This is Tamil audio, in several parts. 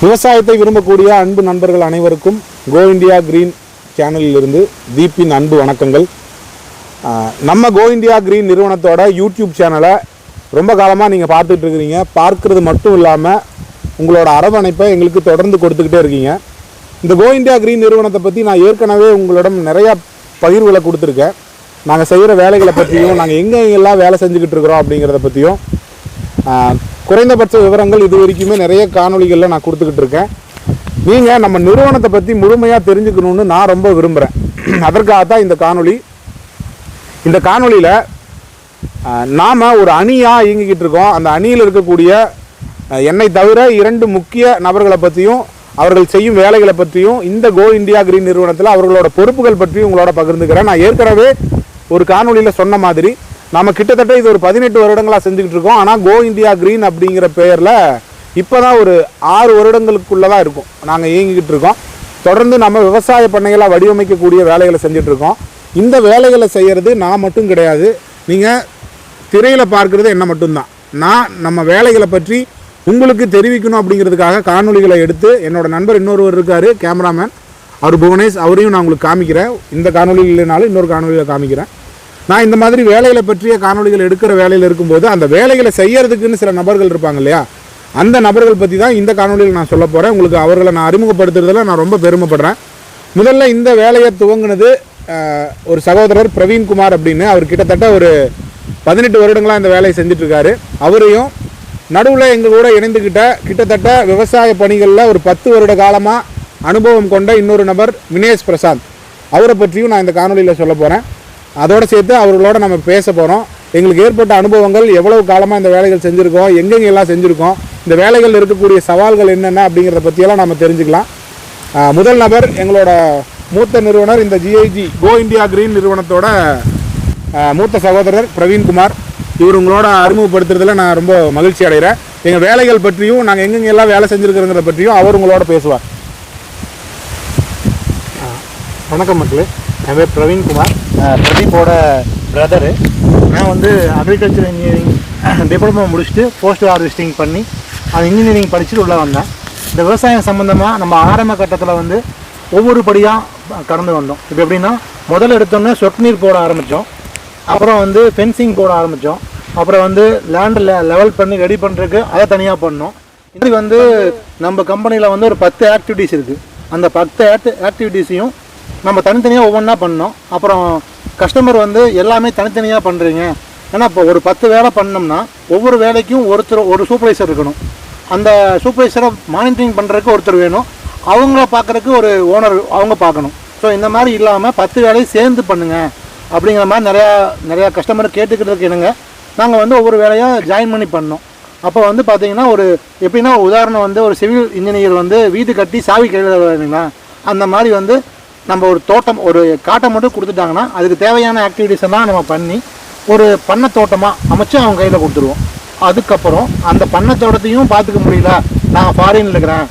விவசாயத்தை விரும்பக்கூடிய அன்பு நண்பர்கள் அனைவருக்கும் கோ இந்தியா கிரீன் சேனலிலிருந்து தீப்பின் அன்பு வணக்கங்கள். நம்ம கோ இந்தியா கிரீன் நிறுவனத்தோட யூடியூப் சேனலை ரொம்ப காலமாக நீங்கள் பார்த்துட்டு இருக்கிறீங்க. பார்க்குறது மட்டும் இல்லாமல் உங்களோட அரவணைப்பை எங்களுக்கு தொடர்ந்து கொடுத்துக்கிட்டே இருக்கீங்க. இந்த கோ இந்தியா கிரீன் நிறுவனத்தை பற்றி நான் ஏற்கனவே உங்களிடம் நிறையா பகிர்வுகளை கொடுத்துருக்கேன். நாங்கள் செய்கிற வேலைகளை பற்றியும் நாங்கள் எங்கெங்கெல்லாம் வேலை செஞ்சுக்கிட்டு இருக்கிறோம் அப்படிங்கிறத பற்றியும் குறைந்தபட்ச விவரங்கள் இது வரைக்குமே நிறைய காணொலிகளில் நான் கொடுத்துக்கிட்டு இருக்கேன். நீங்கள் நம்ம நிறுவனத்தை பற்றி முழுமையாக தெரிஞ்சுக்கணுன்னு நான் ரொம்ப விரும்புகிறேன். அதற்காக தான் இந்த காணொலி. இந்த காணொலியில் நாம் ஒரு அணியாக இயங்கிக்கிட்டு இருக்கோம். அந்த அணியில் இருக்கக்கூடிய என்னை தவிர 2 முக்கிய நபர்களை பற்றியும் அவர்கள் செய்யும் வேலைகளை பற்றியும் இந்த கோ இந்தியா கிரீன் நிறுவனத்தில் அவர்களோட பொறுப்புகள் பற்றியும் உங்களோட பகிர்ந்துக்கிறேன். நான் ஏற்கனவே ஒரு காணொலியில் சொன்ன மாதிரி நம்ம கிட்டத்தட்ட இது ஒரு 18 வருடங்களாக செஞ்சுக்கிட்டு இருக்கோம். ஆனால் கோ இந்தியா கிரீன் அப்படிங்கிற பெயரில் இப்போ தான் ஒரு 6 வருடங்களுக்குள்ளே தான் இருக்கும் நாங்கள் இயங்கிக்கிட்டு இருக்கோம். தொடர்ந்து நம்ம விவசாய பண்ணைகளாக வடிவமைக்கக்கூடிய வேலைகளை செஞ்சிட்ருக்கோம். இந்த வேலைகளை செய்கிறது நான் மட்டும் கிடையாது, நீங்கள் திரையில் பார்க்குறது என்ன மட்டும்தான். நான் நம்ம வேலைகளை பற்றி உங்களுக்கு தெரிவிக்கணும் அப்படிங்கிறதுக்காக காணொலிகளை எடுத்து என்னோடய நண்பர் இன்னொருவர் இருக்கார், கேமராமேன், அவர் புவனேஷ், அவரையும் நான் உங்களுக்கு காமிக்கிறேன். இந்த காணொலியில் இல்லைனாலும் இன்னொரு காணொலியில் காமிக்கிறேன். நான் இந்த மாதிரி வேலைகளை பற்றிய காணொலிகள் எடுக்கிற வேலையில் இருக்கும்போது அந்த வேலைகளை செய்யறதுக்குன்னு சில நபர்கள் இருப்பாங்க இல்லையா, அந்த நபர்கள் பற்றி தான் இந்த காணொலியில் நான் சொல்ல போகிறேன். உங்களுக்கு அவர்களை நான் அறிமுகப்படுத்துறதுல நான் ரொம்ப பெருமைப்படுறேன். முதல்ல இந்த வேலையை துவங்கினது ஒரு சகோதரர் பிரவீன்குமார் அப்படின்னு. அவர் கிட்டத்தட்ட ஒரு 18 வருடங்களாக இந்த வேலையை செஞ்சிட்ருக்காரு. அவரையும் நடுவில் எங்கள் கூட இணைந்துக்கிட்ட கிட்டத்தட்ட விவசாய பணிகளில் ஒரு 10 வருட காலமாக அனுபவம் கொண்ட இன்னொரு நபர் வினேஷ் பிரசாந்த், அவரை பற்றியும் நான் இந்த காணொலியில் சொல்ல போகிறேன். அதோடு சேர்த்து அவர்களோட நம்ம பேச போகிறோம். எங்களுக்கு ஏற்பட்ட அனுபவங்கள், எவ்வளவு காலமாக இந்த வேலைகள் செஞ்சுருக்கோம், எங்கெங்கெல்லாம் செஞ்சுருக்கோம், இந்த வேலைகள் இருக்கக்கூடிய சவால்கள் என்னென்ன அப்படிங்கிறத பற்றியெல்லாம் நம்ம தெரிஞ்சுக்கலாம். முதல் நபர் எங்களோட மூத்த நிறுவனர், இந்த ஜிஐஜி கோ இந்தியா கிரீன் நிறுவனத்தோட மூத்த சகோதரர் பிரவீன்குமார். இவர் உங்களோட அறிமுகப்படுத்துறதுல நான் ரொம்ப மகிழ்ச்சி அடைகிறேன். எங்கள் வேலைகள் பற்றியும் நாங்கள் எங்கெங்கெல்லாம் வேலை செஞ்சுருக்கிறோங்கிறத பற்றியும் அவர் உங்களோட பேசுவார். வணக்கம் மக்களே, என் பேர் பிரவீன்குமார், பிரதீப்போட பிரதரு. நான் வந்து அக்ரிகல்ச்சர் இன்ஜினியரிங் டிப்ளமோ முடிச்சுட்டு போஸ்ட் ஹார்வெஸ்டிங் பண்ணி அது இன்ஜினியரிங் படிச்சுட்டு உள்ளே வந்தேன். இந்த விவசாயம் சம்மந்தமாக நம்ம ஆரம்ப கட்டத்தில் வந்து ஒவ்வொரு படியாக கடந்து வந்தோம். இப்போ எப்படின்னா, முதல்ல எடுத்தோன்னே சொட்டு நீர் போட ஆரம்பித்தோம், அப்புறம் வந்து ஃபென்சிங் போட ஆரம்பித்தோம், அப்புறம் வந்து லேண்டு லெவல் பண்ணி ரெடி பண்ணுறதுக்கு அதை தனியாக பண்ணோம். இது வந்து நம்ம கம்பெனியில் வந்து ஒரு 10 ஆக்டிவிட்டீஸ் இருக்குது. அந்த 10 ஆக்டிவிட்டீஸையும் நம்ம தனித்தனியாக ஒவ்வொன்றா பண்ணோம். அப்புறம் கஸ்டமர் வந்து எல்லாமே தனித்தனியாக பண்ணுறீங்க, ஏன்னா இப்போ ஒரு 10 வேலை பண்ணோம்னா ஒவ்வொரு வேலைக்கும் ஒரு சூப்பர்வைசர் இருக்கணும். அந்த சூப்பர்வைசரை மானிட்டரிங் பண்ணுறதுக்கு ஒருத்தர் வேணும், அவங்கள பார்க்குறதுக்கு ஒரு ஓனர் அவங்க பார்க்கணும். ஸோ இந்த மாதிரி இல்லாமல் 10 வேலையும் சேர்ந்து பண்ணுங்கள் அப்படிங்கிற மாதிரி நிறையா கஸ்டமர் கேட்டுக்கிறதுக்கு என்னங்க நாங்கள் வந்து ஒவ்வொரு வேலையாக ஜாயின் பண்ணி பண்ணோம். அப்போ வந்து பார்த்திங்கன்னா எப்படின்னா உதாரணம் வந்து ஒரு சிவில் இன்ஜினியர் வந்து வீடு கட்டி சாவி கையில் இல்லைங்களா, அந்த மாதிரி வந்து நம்ம ஒரு தோட்டம் ஒரு காட்டை மட்டும் கொடுத்துட்டாங்கன்னா அதுக்கு தேவையான ஆக்டிவிட்டீஸ் எல்லாம் நம்ம பண்ணி ஒரு பண்ணை தோட்டமாக அமைச்சு அவங்க கையில் கொடுத்துருவோம். அதுக்கப்புறம் அந்த பண்ணை தோட்டத்தையும் பார்த்துக்க முடியல, நாங்கள் ஃபாரினில் இருக்கிறேன்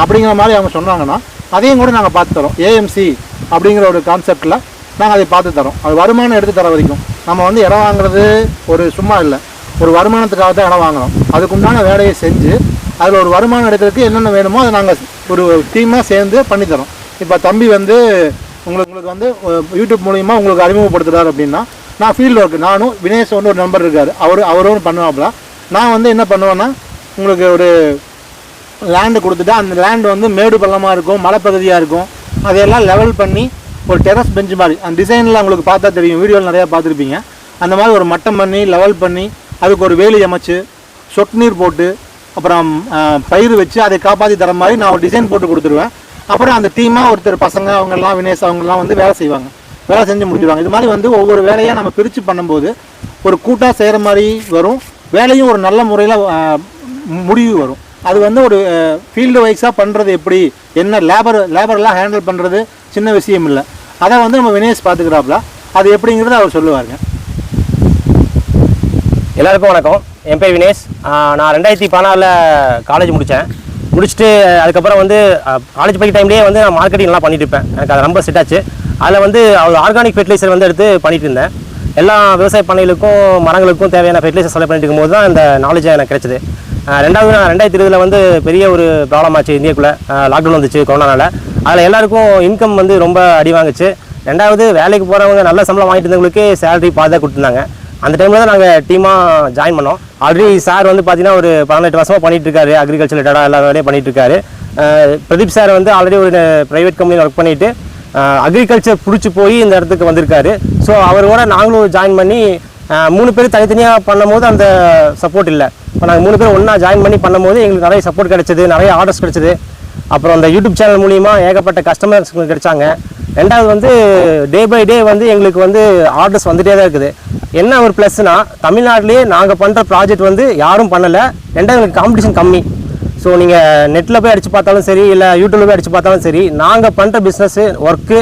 அப்படிங்கிற மாதிரி அவங்க சொன்னாங்கன்னா அதையும் கூட நாங்கள் பார்த்து தரோம். ஏஎம்சி அப்படிங்கிற ஒரு கான்செப்டில் நாங்கள் அதை பார்த்து தரோம். அது வருமானம் எடுத்து தர வரைக்கும் நம்ம வந்து இடம் வாங்குறது ஒரு சும்மா இல்லை, ஒரு வருமானத்துக்காக தான் இடம் வாங்குகிறோம். அதுக்குண்டான வேலையை செஞ்சு அதில் ஒரு வருமானம் எடுக்கிறதுக்கு என்னென்ன வேணுமோ அதை நாங்கள் ஒரு டீமாக சேர்ந்து பண்ணித்தரோம். இப்போ தம்பி வந்து உங்களுக்கு வந்து யூடியூப் மூலிமா உங்களுக்கு அறிமுகப்படுத்துகிறார் அப்படின்னா, நான் ஃபீல்டு ஒர்க்கு நானும் வினேஷ் ஒரு நம்பர் இருக்கார், அவரும் பண்ணுவாப்புல. நான் வந்து என்ன பண்ணுவேன்னா, உங்களுக்கு ஒரு லேண்டு கொடுத்துட்டு அந்த லேண்டு வந்து மேடு பள்ளமாக இருக்கும், மலைப்பகுதியாக இருக்கும், அதையெல்லாம் லெவல் பண்ணி ஒரு டெரஸ் பெஞ்சு மாதிரி அந்த டிசைனில் உங்களுக்கு பார்த்தா தெரியும், வீடியோவில் நிறையா பார்த்துருப்பீங்க. அந்த மாதிரி ஒரு மட்டம் பண்ணி லெவல் பண்ணி அதுக்கு ஒரு வேலி அமைச்சு சொட்டு நீர் போட்டு அப்புறம் பயிர் வச்சு அதை காப்பாற்றி தர மாதிரி நான் ஒரு டிசைன் போட்டு கொடுத்துருவேன். அப்புறம் அந்த டீமாக ஒருத்தர் பசங்க அவங்கெல்லாம் வினேஷ் அவங்கெல்லாம் வந்து வேலை செய்வாங்க, வேலை செஞ்சு முடிச்சுடுவாங்க. இது மாதிரி வந்து ஒவ்வொரு வேலையாக நம்ம பிரித்து பண்ணும்போது ஒரு கூட்டாக செய்கிற மாதிரி வரும், வேலையும் ஒரு நல்ல முறையில் முடிவு வரும். அது வந்து ஒரு ஃபீல்டு வைஸாக பண்ணுறது எப்படி, என்ன லேபரெல்லாம் ஹேண்டில் பண்ணுறது சின்ன விஷயம் இல்லை. அதை வந்து நம்ம வினேஷ் பார்த்துக்கிறாப்புல, அது எப்படிங்கிறத அவர் சொல்லுவாருங்க. எல்லாருக்கும் வணக்கம், என் பேர் வினேஷ். நான் 2014 காலேஜ் முடிச்சுட்டு அதுக்கப்புறம் வந்து காலேஜ் படிக்கிற டைம்லேயே வந்து நான் மார்க்கெட்டிங் நல்லா பண்ணிட்டு இருப்பேன். எனக்கு அது ரொம்ப செட் ஆச்சு. அதில் வந்து ஆர்கானிக் ஃபெர்டிலைசர் வந்து எடுத்து பண்ணிட்டு இருந்தேன். எல்லா விவசாய பண்ணைகளுக்கும் மரங்களுக்கும் தேவையான ஃபெர்டிலைசர் சப்ளை பண்ணிட்டு இருக்கும்போது தான் இந்த நாலேஜ் எனக்கு கிடைச்சிது. ரெண்டாவது நான் 2020 வந்து பெரிய ஒரு ப்ராப்ளம் ஆச்சு இந்தியாக்குள்ளே. லாக்டவுன் வந்துச்சு கொரோனாவில். அதில் எல்லாருக்கும் இன்கம் வந்து ரொம்ப அடி வாங்குச்சு. ரெண்டாவது வேலைக்கு போகிறவங்க நல்ல சம்பளம் வாங்கிட்டு இருந்தவங்களுக்கு சேலரி பாதி கொடுத்துருந்தாங்க. அந்த டைமில் தான் நாங்கள் டீமாக ஜாயின் பண்ணோம். ஆல்ரெடி சார் வந்து பார்த்தீங்கன்னா ஒரு 18 வருஷமாக பண்ணிகிட்டு இருக்காரு. அக்ரிகல்ச்சர் ரிலேட்டடாக எல்லா வேலையும் பண்ணிகிட்டு இருக்காரு. பிரதீப் சார் வந்து ஆல்ரெடி ஒரு ப்ரைவேட் கம்பெனியில் ஒர்க் பண்ணிவிட்டு அக்ரிகல்ச்சர் பிடிச்சி போய் இந்த இடத்துக்கு வந்திருக்காரு. ஸோ அவரோட நாங்களும் ஜாயின் பண்ணி 3 பேர் தனித்தனியாக பண்ணும்போது அந்த சப்போர்ட் இல்லை. இப்போ நாங்கள் 3 பேர் ஒன்றா ஜாயின் பண்ணி பண்ணும்போது எங்களுக்கு நிறைய சப்போர்ட் கிடைச்சது, நிறைய ஆர்டர்ஸ் கிடைச்சது. அப்புறம் அந்த யூடியூப் சேனல் மூலிமா ஏகப்பட்ட கஸ்டமர்ஸ் கிடைச்சாங்க. ரெண்டாவது வந்து டே பை டே வந்து எங்களுக்கு வந்து ஆர்டர்ஸ் வந்துகிட்டே தான் இருக்குது. என்ன ஒரு ப்ளஸ்னா தமிழ்நாட்டிலேயே நாங்கள் பண்ணுற ப்ராஜெக்ட் வந்து யாரும் பண்ணலை. ரெண்டாவது எங்களுக்கு காம்படிஷன் கம்மி. ஸோ நீங்கள் நெட்டில் போய் அடித்து பார்த்தாலும் சரி, இல்லை யூடியூப்பில் போய் அடித்து பார்த்தாலும் சரி, நாங்கள் பண்ணுற பிஸ்னஸ்ஸு ஒர்க்கு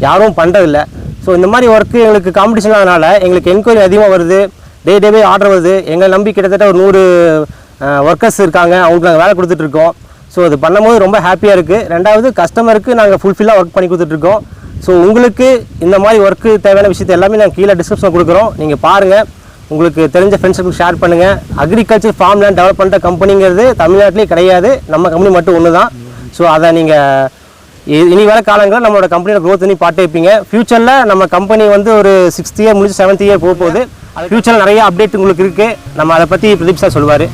யாரும் பண்ணுறதில்ல. ஸோ இந்த மாதிரி ஒர்க்கு எங்களுக்கு காம்படிஷன் ஆனதுனால எங்களுக்கு என்கொயரி அதிகமாக வருது. டே பை ஆர்டர் வருது. எங்களை நம்பி கிட்டத்தட்ட ஒரு 100 ஒர்க்கர்ஸ் இருக்காங்க. அவங்களுக்கு நாங்கள் வேலை கொடுத்துட்ருக்கோம். ஸோ இது பண்ணும்போது ரொம்ப ஹாப்பியாக இருக்குது. ரெண்டாவது கஸ்டமருக்கு நாங்கள் ஃபுல்ஃபில்லாக ஒர்க் பண்ணி கொடுத்துட்ருக்கோம். ஸோ உங்களுக்கு இந்த மாதிரி ஒர்க்கு தேவையான விஷயத்தை எல்லாமே நாங்கள் கீழே டிஸ்கிரிப்ஷனில் கொடுக்குறோம். நீங்கள் பாருங்கள், உங்களுக்கு தெரிஞ்ச ஃப்ரெண்ட்ஸுக்கு ஷேர் பண்ணுங்கள். அக்ரிகல்ச்சர் ஃபார்ம் லேண்ட் டெவலப் பண்ணுற கம்பெனிங்கிறது தமிழ்நாட்டிலே கிடையாது. நம்ம கம்பெனி மட்டும் ஒன்று தான். ஸோ அதை நீங்கள் இனி வர காலங்களில் நம்மளோட கம்பெனியோட க்ரோத் பண்ணி பார்த்து வைப்பீங்க. ஃப்யூச்சரில் நம்ம கம்பெனி வந்து ஒரு 6th இயர் முடிஞ்சு 7th இயர் போக போகுது. ஃப்யூச்சரில் நிறைய அப்டேட் உங்களுக்கு இருக்குது. நம்ம அதை பற்றி பிரதீப் சார் சொல்லுவார்.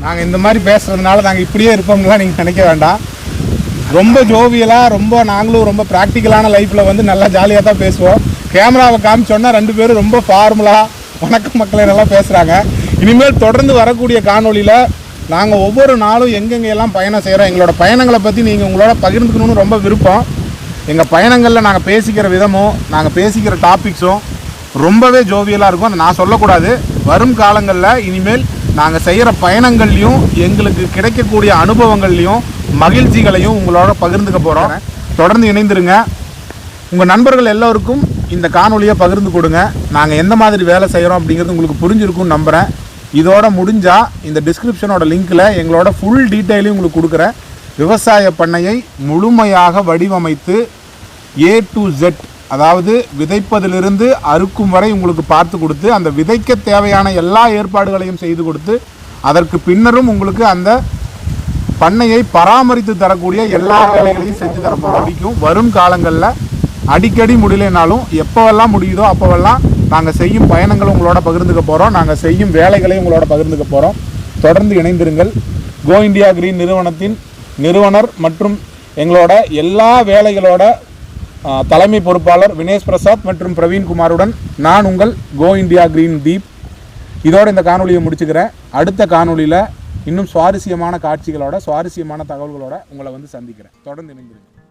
நாங்கள் இந்த மாதிரி பேசுகிறதுனால நாங்கள் இப்படியே இருப்போம்லாம் நீங்கள் நினைக்க வேண்டாம். ரொம்ப ஜோவியலாக, ரொம்ப நாங்களும் ரொம்ப ப்ராக்டிக்கலான லைஃப்பில் வந்து நல்லா ஜாலியாக தான் பேசுவோம். கேமராவை காமிச்சோன்னா 2 பேரும் ரொம்ப ஃபார்முலாக வணக்கம் மக்களை நல்லா பேசுகிறாங்க. இனிமேல் தொடர்ந்து வரக்கூடிய காணொலியில் நாங்கள் ஒவ்வொரு நாளும் எங்கெங்கெல்லாம் பயணம் செய்கிறோம், எங்களோட பயணங்களை பற்றி நீங்கள் உங்களோட பகிர்ந்துக்கணும்னு ரொம்ப விருப்பம். எங்கள் பயணங்களில் நாங்கள் பேசிக்கிற விதமும் நாங்கள் பேசிக்கிற டாபிக்ஸும் ரொம்பவே ஜோவியலாக இருக்கும். அதை நான் சொல்லக்கூடாது. வரும் காலங்களில் இனிமேல் நாங்கள் செய்கிற பயணங்கள்லையும் எங்களுக்கு கிடைக்கக்கூடிய அனுபவங்கள்லையும் மகிழ்ச்சிகளையும் உங்களோட பகிர்ந்துக்க போகிறோம். தொடர்ந்து இணைந்துருங்க. உங்கள் நண்பர்கள் எல்லோருக்கும் இந்த காணொலியை பகிர்ந்து கொடுங்க. நாங்கள் எந்த மாதிரி வேலை செய்கிறோம் அப்படிங்கிறது உங்களுக்கு புரிஞ்சிருக்கும்னு நம்புகிறேன். இதோட முடிஞ்சால் இந்த டிஸ்கிரிப்ஷனோட லிங்க்கில் எங்களோட ஃபுல் டீட்டெயிலையும் உங்களுக்கு கொடுக்குறேன். விவசாய பண்ணையை முழுமையாக வடிவமைத்து A to Z, அதாவது விதைப்பதிலிருந்து அறுக்கும் வரை உங்களுக்கு பார்த்து கொடுத்து, அந்த விதைக்க தேவையான எல்லா ஏற்பாடுகளையும் செய்து கொடுத்து, அதற்கு பின்னரும் உங்களுக்கு அந்த பண்ணையை பராமரித்து தரக்கூடிய எல்லா வேலைகளையும் செஞ்சு தர முடிக்கும். வரும் காலங்களில் அடிக்கடி முடியலைனாலும் எப்போவெல்லாம் முடியுதோ அப்போவெல்லாம் நாங்கள் செய்யும் பயணங்களை உங்களோட பகிர்ந்துக்க போகிறோம். நாங்கள் செய்யும் வேலைகளையும் உங்களோட பகிர்ந்துக்க போகிறோம். தொடர்ந்து இணைந்திருங்கள். கோ இண்டியா கிரீன் நிறுவனத்தின் நிறுவனர் மற்றும் எங்களோட எல்லா வேலைகளோட தலைமை பொறுப்பாளர் வினேஷ் பிரசாத் மற்றும் பிரவீன் குமாருடன் நான் உங்கள் கோ இண்டியா கிரீன் தீப். இதோட இந்த காணொலியை முடிச்சுக்கிறேன். அடுத்த காணொலியில் இன்னும் சுவாரஸ்யமான காட்சிகளோட, சுவாரஸ்யமான தகவல்களோட உங்களை வந்து சந்திக்கிறேன். தொடர்ந்து இணைந்திருக்கிறேன்.